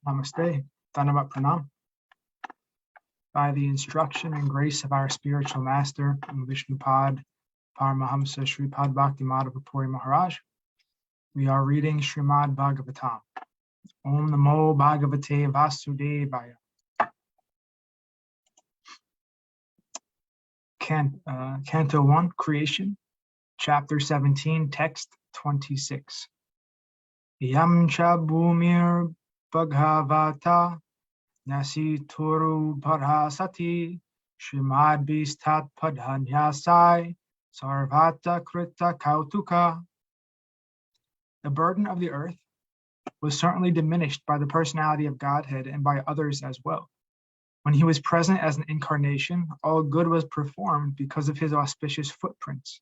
Namaste, Dhanavat Pranam. By the instruction and grace of our spiritual master, Vishnupad Paramahamsa Sripad Bhaktimadhava Puri Maharaj, we are reading Srimad Bhagavatam. Om Namo Bhagavate Vasudevaya. Canto 1, Creation, Chapter 17, Text 26. Yam cha bhumir bhagavata nasi turu parhasati Srimad Bistat Padhanyasai Sarvata Krita Kautuka. The burden of the earth was certainly diminished by the personality of Godhead and by others as well. When he was present as an incarnation, all good was performed because of his auspicious footprints.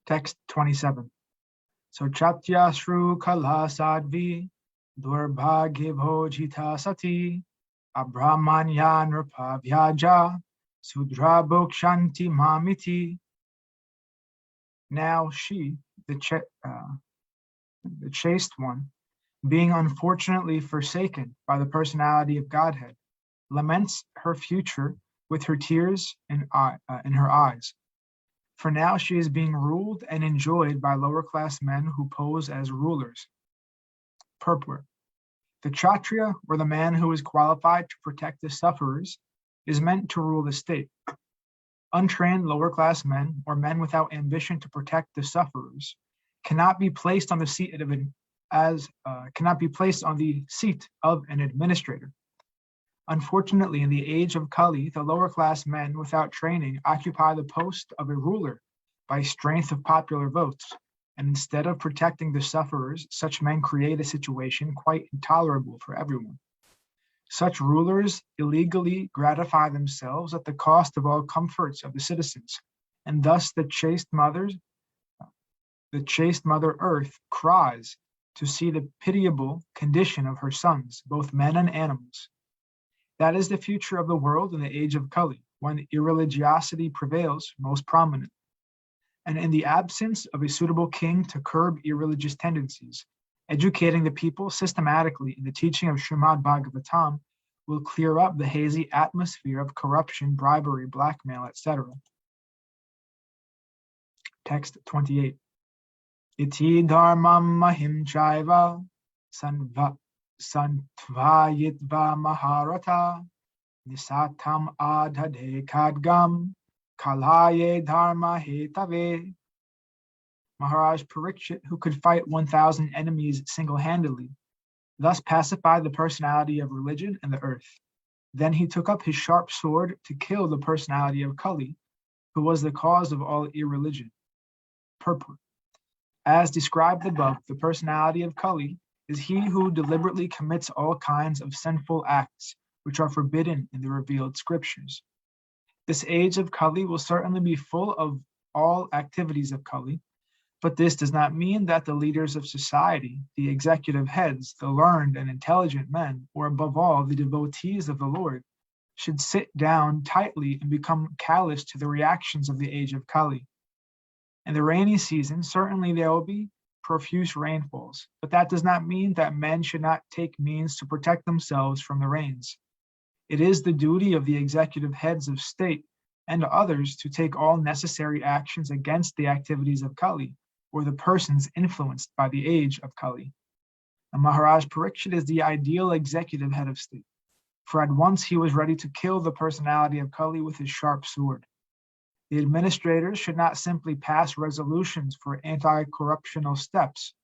Text 27. So Chatya Shru Kala Sadvi Durbhagya Bhojita Sati Abramanya Nrpa Vyaja Sudra Bhokshanti Mamiti. Now she, the chaste one, being unfortunately forsaken by the personality of Godhead, laments her future with her tears in her eyes. For now she is being ruled and enjoyed by lower class men who pose as rulers. Purport. The Kshatriya, or the man who is qualified to protect the sufferers, is meant to rule the state. Untrained lower class men, or men without ambition to protect the sufferers, cannot be placed on the seat of an administrator. Unfortunately, in the age of Kali, the lower class men without training occupy the post of a ruler by strength of popular votes, and instead of protecting the sufferers, such men create a situation quite intolerable for everyone. Such rulers illegally gratify themselves at the cost of all comforts of the citizens, and thus the chaste mother Earth cries to see the pitiable condition of her sons, both men and animals. That is the future of the world in the age of Kali, when irreligiosity prevails most prominent. And in the absence of a suitable king to curb irreligious tendencies, educating the people systematically in the teaching of Srimad Bhagavatam will clear up the hazy atmosphere of corruption, bribery, blackmail, etc. Text 28. Iti dharmam mahim chaiva santvayitva maharata nisatam adhade kadgam kalaye dharma hetave. Maharaj Parikshit, who could fight 1,000 enemies single-handedly, thus pacified the personality of religion and the earth. Then he took up his sharp sword to kill the personality of Kali, who was the cause of all irreligion. Purport. As described above, the personality of Kali is he who deliberately commits all kinds of sinful acts which are forbidden in the revealed scriptures. This age of Kali will certainly be full of all activities of Kali, but this does not mean that the leaders of society, the executive heads, the learned and intelligent men, or above all, the devotees of the Lord, should sit down tightly and become callous to the reactions of the age of Kali. In the rainy season, certainly there will be profuse rainfalls, but that does not mean that men should not take means to protect themselves from the rains. It is the duty of the executive heads of state and others to take all necessary actions against the activities of Kali, or the persons influenced by the age of Kali. And Maharaj Parikshit is the ideal executive head of state, for at once he was ready to kill the personality of Kali with his sharp sword. The administrators should not simply pass resolutions for anti-corruptional steps,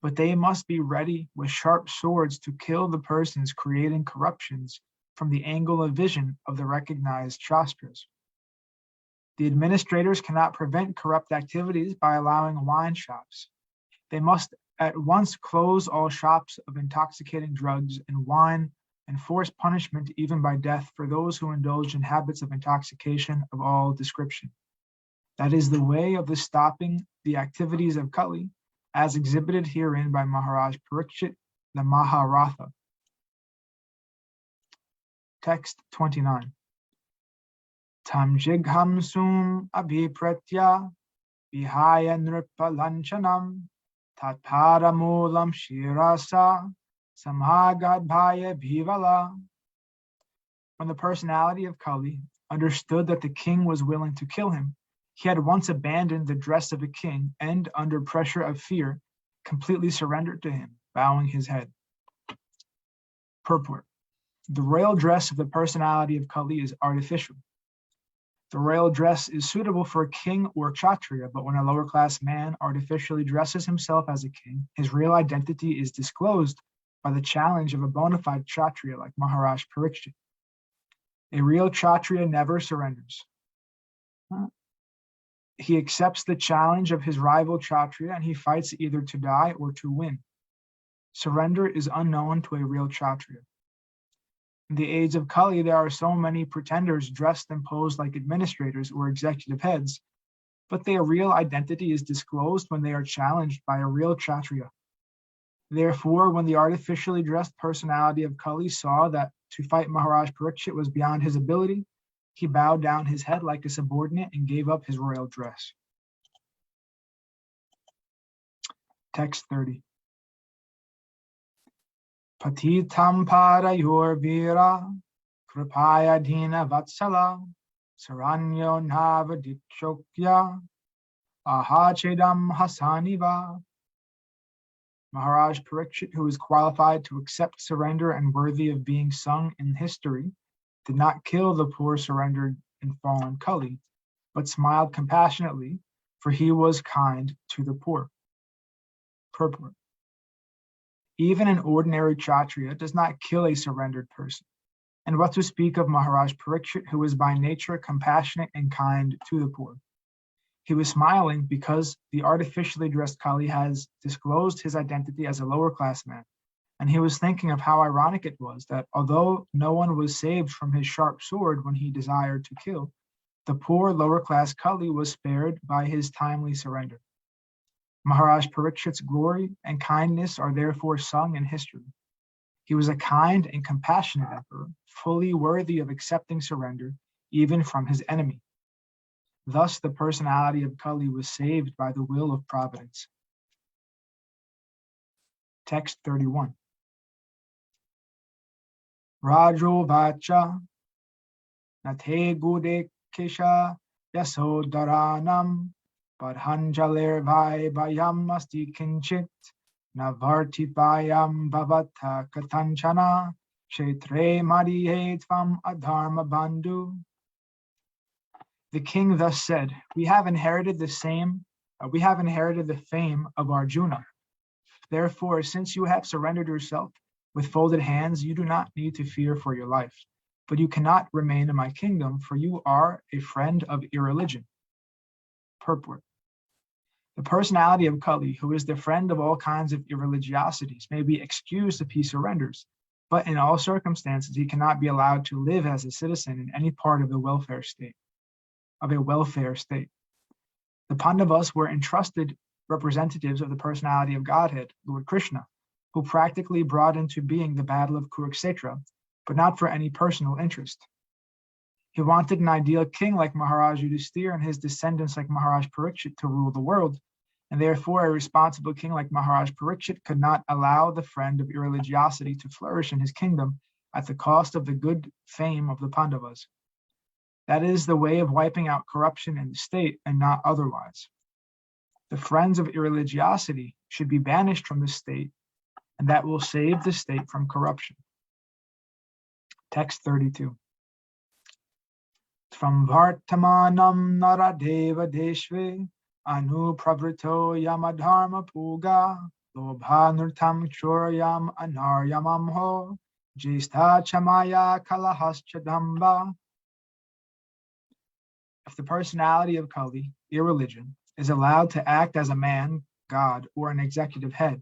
but they must be ready with sharp swords to kill the persons creating corruptions from the angle of vision of the recognized Shastras. The administrators cannot prevent corrupt activities by allowing wine shops. They must at once close all shops of intoxicating drugs and wine and force punishment even by death for those who indulge in habits of intoxication of all description. That is the way of the stopping the activities of Kali, as exhibited herein by Maharaj Parikshit, the Maharatha. Text 29. Tam jighamsum abhipratya vihaya nripa lanchanam tatpadamulam shirasa samhagadbhaya bhivala. When the personality of Kali understood that the king was willing to kill him, he had once abandoned the dress of a king and, under pressure of fear, completely surrendered to him, bowing his head. Purport. The royal dress of the personality of Kali is artificial. The royal dress is suitable for a king or kshatriya, but when a lower class man artificially dresses himself as a king, his real identity is disclosed by the challenge of a bona fide kshatriya like Maharaj Parikshit. A real kshatriya never surrenders. He accepts the challenge of his rival kshatriya and he fights either to die or to win. Surrender is unknown to a real kshatriya. In the age of Kali, there are so many pretenders dressed and posed like administrators or executive heads, but their real identity is disclosed when they are challenged by a real kshatriya. Therefore, when the artificially dressed personality of Kali saw that to fight Maharaj Parikshit was beyond his ability, he bowed down his head like a subordinate and gave up his royal dress. Text 30. Patitam parayor vira kripaya dina vatsala saranyo navadichokya ahachedam hasaniva. Maharaj Parikshit, who is qualified to accept surrender and worthy of being sung in history, did not kill the poor surrendered and fallen Kali, but smiled compassionately, for he was kind to the poor. Purport. Even an ordinary kshatriya does not kill a surrendered person, and what to speak of Maharaj Parikshit, who is by nature compassionate and kind to the poor. He was smiling because the artificially dressed Kali has disclosed his identity as a lower class man, and he was thinking of how ironic it was that although no one was saved from his sharp sword when he desired to kill, the poor lower class Kali was spared by his timely surrender. Maharaj Parikshit's glory and kindness are therefore sung in history. He was a kind and compassionate emperor, fully worthy of accepting surrender even from his enemy. Thus, the personality of Kali was saved by the will of providence. Text 31. Rajo vacha nate gude kisha yasodaranam padhanjalir vai vayam asti kinchit navarti vayam bhavata katanchana kshetre madhiye tvam adharma bandhu. The king thus said, we have inherited the fame of Arjuna. Therefore, since you have surrendered yourself with folded hands, you do not need to fear for your life. But you cannot remain in my kingdom, for you are a friend of irreligion. Purport. The personality of Kali, who is the friend of all kinds of irreligiosities, may be excused if he surrenders, but in all circumstances he cannot be allowed to live as a citizen in any part of a welfare state. The Pandavas were entrusted representatives of the personality of Godhead, Lord Krishna, who practically brought into being the battle of Kurukshetra, but not for any personal interest. He wanted an ideal king like Maharaj Yudhisthira and his descendants like Maharaj Parikshit to rule the world, and therefore a responsible king like Maharaj Parikshit could not allow the friend of irreligiosity to flourish in his kingdom at the cost of the good fame of the Pandavas. That is the way of wiping out corruption in the state and not otherwise. The friends of irreligiosity should be banished from the state, and that will save the state from corruption. Text 32. From Vartamanam Naradeva Deshve Anu Pravrito Yamadharma Puga Lobha Nurtam Choryam Anaryamamho Jista Chamaya Kalahaschadamba. If the personality of Kali, irreligion, is allowed to act as a man, god, or an executive head,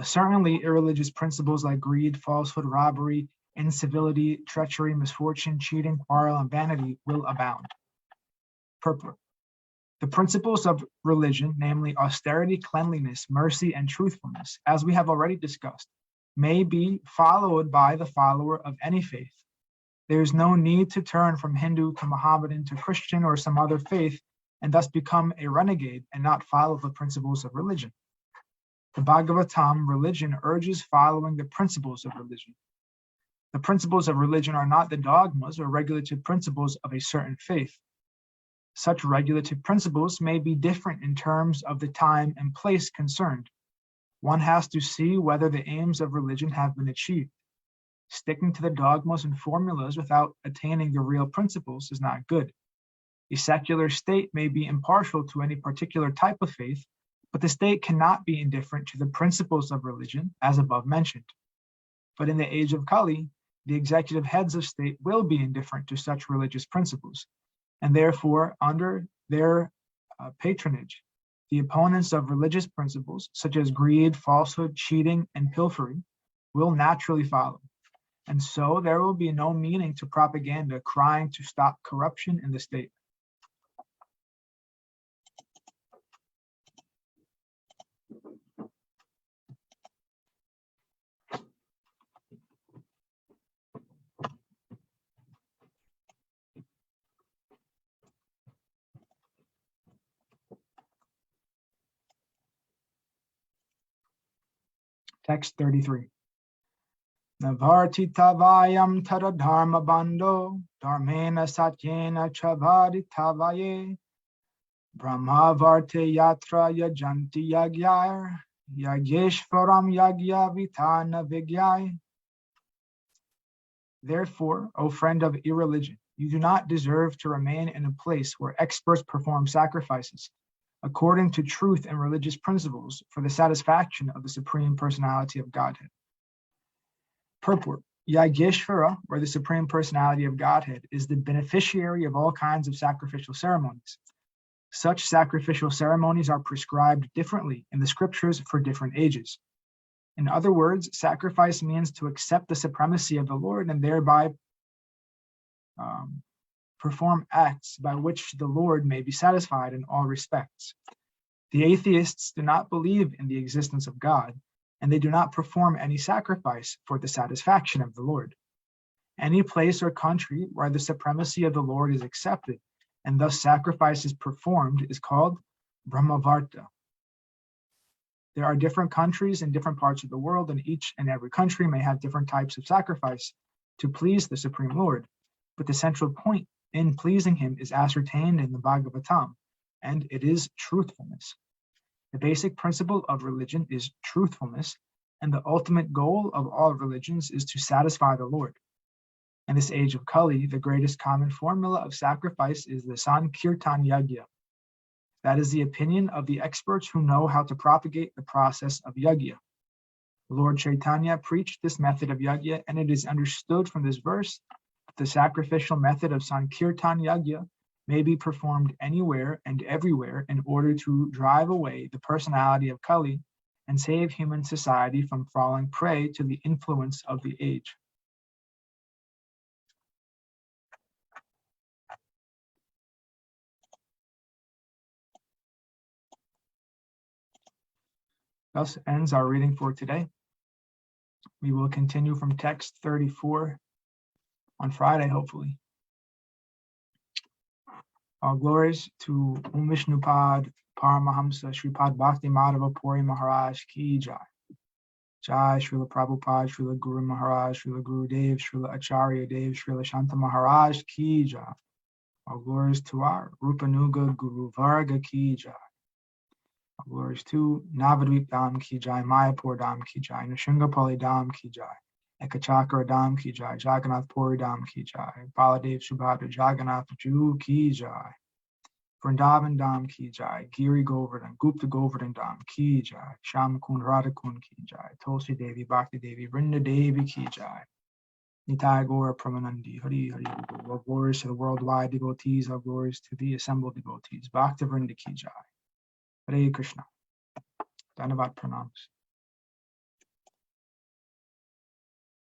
certainly irreligious principles like greed, falsehood, robbery, incivility, treachery, misfortune, cheating, quarrel, and vanity will abound. Purport. The principles of religion, namely austerity, cleanliness, mercy, and truthfulness, as we have already discussed, may be followed by the follower of any faith. There is no need to turn from Hindu to Mohammedan to Christian or some other faith and thus become a renegade and not follow the principles of religion. The Bhagavatam, religion, urges following the principles of religion. The principles of religion are not the dogmas or regulative principles of a certain faith. Such regulative principles may be different in terms of the time and place concerned. One has to see whether the aims of religion have been achieved. Sticking to the dogmas and formulas without attaining the real principles is not good. A secular state may be impartial to any particular type of faith, but the state cannot be indifferent to the principles of religion, as above mentioned. But in the age of Kali, the executive heads of state will be indifferent to such religious principles, and therefore, under their patronage, the opponents of religious principles, such as greed, falsehood, cheating, and pilfering, will naturally follow. And so there will be no meaning to propaganda crying to stop corruption in the state. Text 33. Navartitavayam tada dharma bando, dharmena satyena chavaditavaye, brahmavarte yatra yajanti yagyar, yageshvaram yagya vitana vigyai. Therefore, O friend of irreligion, you do not deserve to remain in a place where experts perform sacrifices according to truth and religious principles for the satisfaction of the Supreme Personality of Godhead. Purport: Yageshvara, or the Supreme Personality of Godhead, is the beneficiary of all kinds of sacrificial ceremonies. Such sacrificial ceremonies are prescribed differently in the scriptures for different ages. In other words, sacrifice means to accept the supremacy of the Lord and thereby perform acts by which the Lord may be satisfied in all respects. The atheists do not believe in the existence of God, and they do not perform any sacrifice for the satisfaction of the Lord. Any place or country where the supremacy of the Lord is accepted, and thus sacrifice is performed, is called Brahmavarta. There are different countries in different parts of the world, and each and every country may have different types of sacrifice to please the Supreme Lord. But the central point in pleasing him is ascertained in the Bhagavatam, and it is truthfulness. The basic principle of religion is truthfulness, and the ultimate goal of all religions is to satisfy the Lord. In this age of Kali, the greatest common formula of sacrifice is the Sankirtan Yagya. That is the opinion of the experts who know how to propagate the process of Yagya. Lord Chaitanya preached this method of Yagya, and it is understood from this verse that the sacrificial method of Sankirtan Yagya may be performed anywhere and everywhere in order to drive away the personality of Kali and save human society from falling prey to the influence of the age. Thus ends our reading for today. We will continue from text 34 on Friday, hopefully. All glories to Vishnupad Paramahamsa Sripad Bhakti Madhava Puri Maharaj Ki Jai. Jai Srila Prabhupada, Srila Guru Maharaj, Srila Guru Dev, Srila Acharya Dev, Srila Shanta Maharaj Ki Jai. All glories to our Rupanuga Guru Varga Ki Jai. All glories to Navadvip Dham Ki Jai, Mayapur Dham Ki Jai, Nrishingapali Dham Ki Jai, Ekachakra Dham Ki Jai, Jagannath Puri Dham Ki Jai, Baladev Subhadra Jagannath Ju Ki Jai, Vrindavan Dham Ki Jai, Giri Govardhan, Gupta Govardhan Dham Ki Jai, Shamakun Radhakun Ki Jai, Tulsi Devi, Bhakti Devi, Vrinda Devi Ki Jai, Nitai Gaura Pramanandi, Hari Hari. All glories to the worldwide devotees, all glories to the assembled devotees, Bhakta Vrinda Ki Jai. Hare Krishna. Dhanavat Pranams.